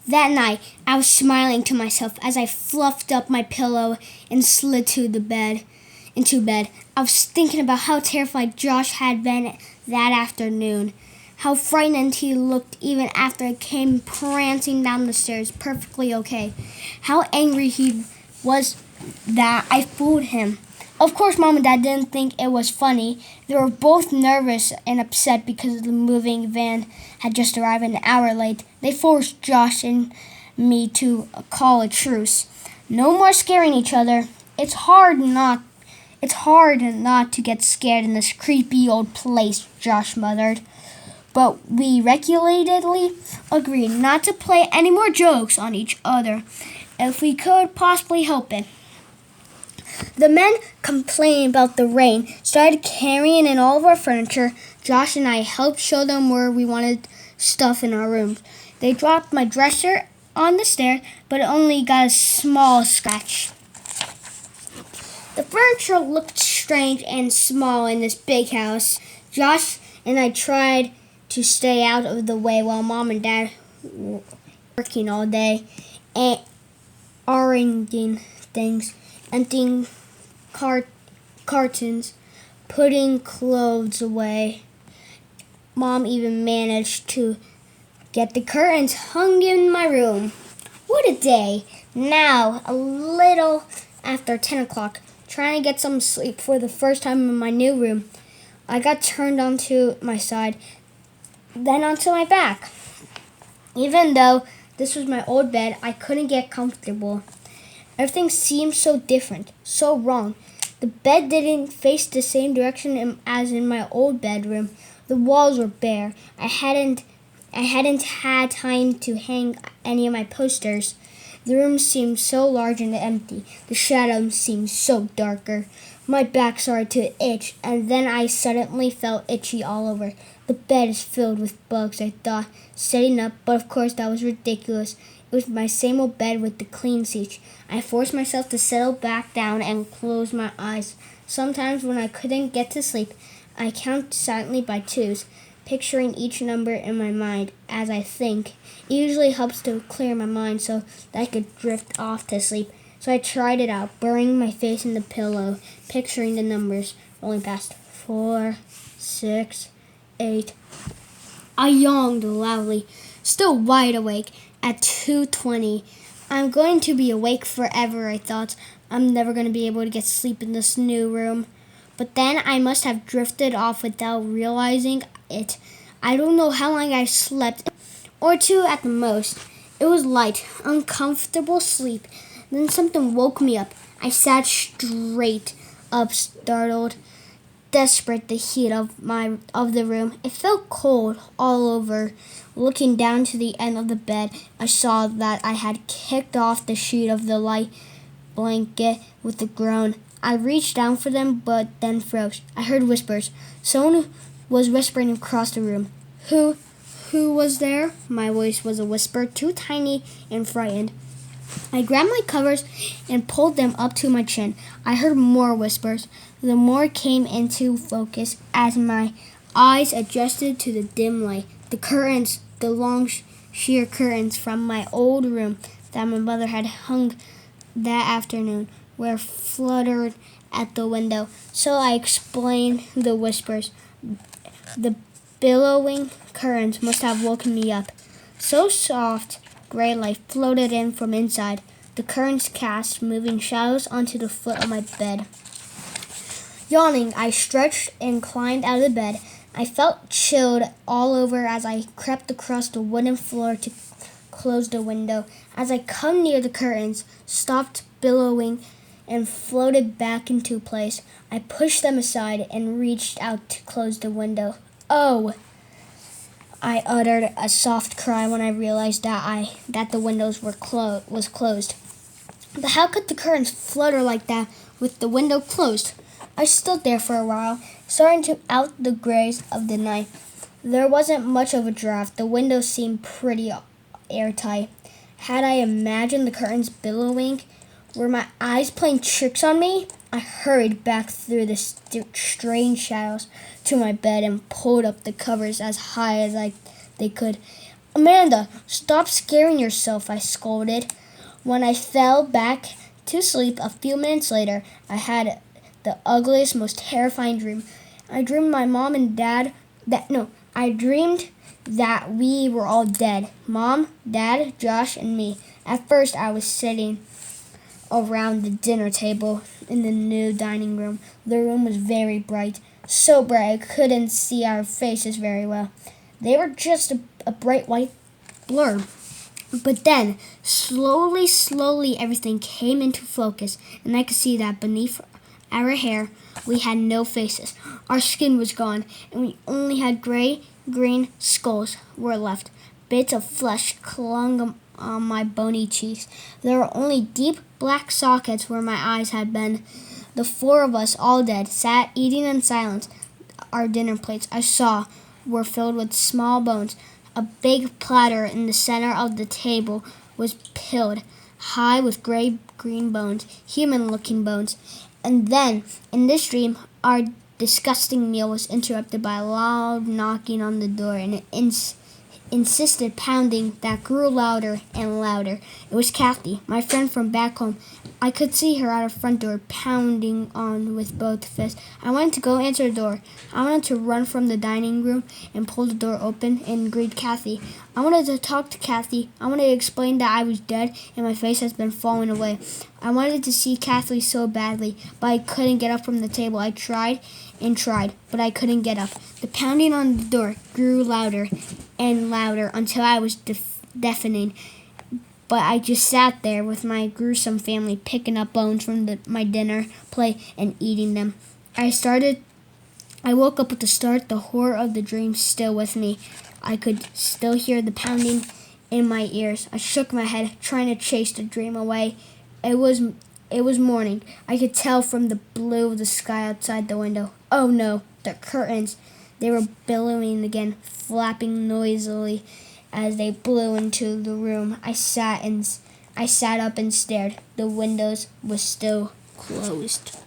That night, I was smiling to myself as I fluffed up my pillow and slid into bed. I was thinking about how terrified Josh had been that afternoon. How frightened he looked even after I came prancing down the stairs perfectly okay. How angry he was that I fooled him. Of course, Mom and Dad didn't think it was funny. They were both nervous and upset because the moving van had just arrived an hour late. They forced Josh and me to call a truce. No more scaring each other. It's hard not to get scared in this creepy old place, Josh muttered. But we regulatedly agreed not to play any more jokes on each other if we could possibly help it. The men complaining about the rain started carrying in all of our furniture. Josh and I helped show them where we wanted stuff in our rooms. They dropped my dresser on the stairs, but it only got a small scratch. The furniture looked strange and small in this big house. Josh and I tried to stay out of the way while Mom and Dad were working all day and arranging things, emptying cartons, putting clothes away. Mom even managed to get the curtains hung in my room. What a day! Now, a little after 10 o'clock, trying to get some sleep for the first time in my new room. I got turned onto my side, then onto my back. Even though this was my old bed, I couldn't get comfortable. Everything seemed so different, so wrong. The bed didn't face the same direction as in my old bedroom. The walls were bare. I hadn't had time to hang any of my posters. The room seemed so large and empty. The shadows seemed so darker. My back started to itch, and then I suddenly felt itchy all over. The bed is filled with bugs, I thought, sitting up, but of course that was ridiculous. It was my same old bed with the clean sheets. I forced myself to settle back down and close my eyes. Sometimes when I couldn't get to sleep, I count silently by twos, picturing each number in my mind as I think. It usually helps to clear my mind so that I could drift off to sleep. So I tried it out, burying my face in the pillow, picturing the numbers rolling past. 4, 6, 8. I yawned loudly, still wide awake, at 2:20. I'm going to be awake forever, I thought. I'm never going to be able to get sleep in this new room. But then I must have drifted off without realizing it. I don't know how long I slept, or 2 at the most. It was light, uncomfortable sleep. Then something woke me up. I sat straight up, startled, desperate the heat of the room. It felt cold all over. Looking down to the end of the bed, I saw that I had kicked off the sheet of the light blanket with a groan. I reached down for them, but then froze. I heard whispers. Someone was whispering across the room. Who was there? My voice was a whisper, too tiny and frightened. I grabbed my covers and pulled them up to my chin. I heard more whispers. The more came into focus as my eyes adjusted to the dim light. The curtains, the long sheer curtains from my old room that my mother had hung that afternoon, were fluttered at the window. So I explained the whispers. The billowing curtains must have woken me up. So soft, gray light floated in from inside. The curtains cast moving shadows onto the foot of my bed. Yawning, I stretched and climbed out of the bed. I felt chilled all over as I crept across the wooden floor to close the window. As I come near the curtains, stopped billowing and floated back into place. I pushed them aside and reached out to close the window. Oh! I uttered a soft cry when I realized that the windows was closed. But how could the curtains flutter like that with the window closed? I stood there for a while, staring out the grays of the night. There wasn't much of a draft. The window seemed pretty airtight. Had I imagined the curtains billowing? Were my eyes playing tricks on me? I hurried back through the strange shadows to my bed and pulled up the covers as high as they could. Amanda, stop scaring yourself, I scolded. When I fell back to sleep a few minutes later, I had the ugliest, most terrifying dream. I dreamed my mom and dad I dreamed that we were all dead. Mom, Dad, Josh, and me. At first, I was sitting around the dinner table in the new dining room. The room was very bright, so bright I couldn't see our faces very well. They were just a bright white blur. But then, slowly, everything came into focus, and I could see that beneath our hair, we had no faces. Our skin was gone, and we only had gray-green skulls were left. Bits of flesh clung on my bony cheeks. There were only deep black sockets where my eyes had been. The four of us, all dead, sat eating in silence. Our dinner plates, I saw, were filled with small bones. A big platter in the center of the table was piled high with gray-green bones, human-looking bones. And then, in this dream, our disgusting meal was interrupted by a loud knocking on the door and an insisted pounding that grew louder and louder. It was Kathy, my friend from back home. I could see her at her front door, pounding on with both fists. I wanted to go answer the door. I wanted to run from the dining room and pull the door open and greet Kathy. I wanted to talk to Kathy. I wanted to explain that I was dead and my face has been falling away. I wanted to see Kathy so badly, but I couldn't get up from the table. I tried and tried, but I couldn't get up. The pounding on the door grew louder and louder until I was deafening. But I just sat there with my gruesome family picking up bones from my dinner plate and eating them. I woke up at the start, the horror of the dream still with me. I could still hear the pounding in my ears. I shook my head, trying to chase the dream away. It was morning. I could tell from the blue of the sky outside the window. Oh no, the curtains. They were billowing again, flapping noisily as they blew into the room. I sat up and stared. The windows were still closed.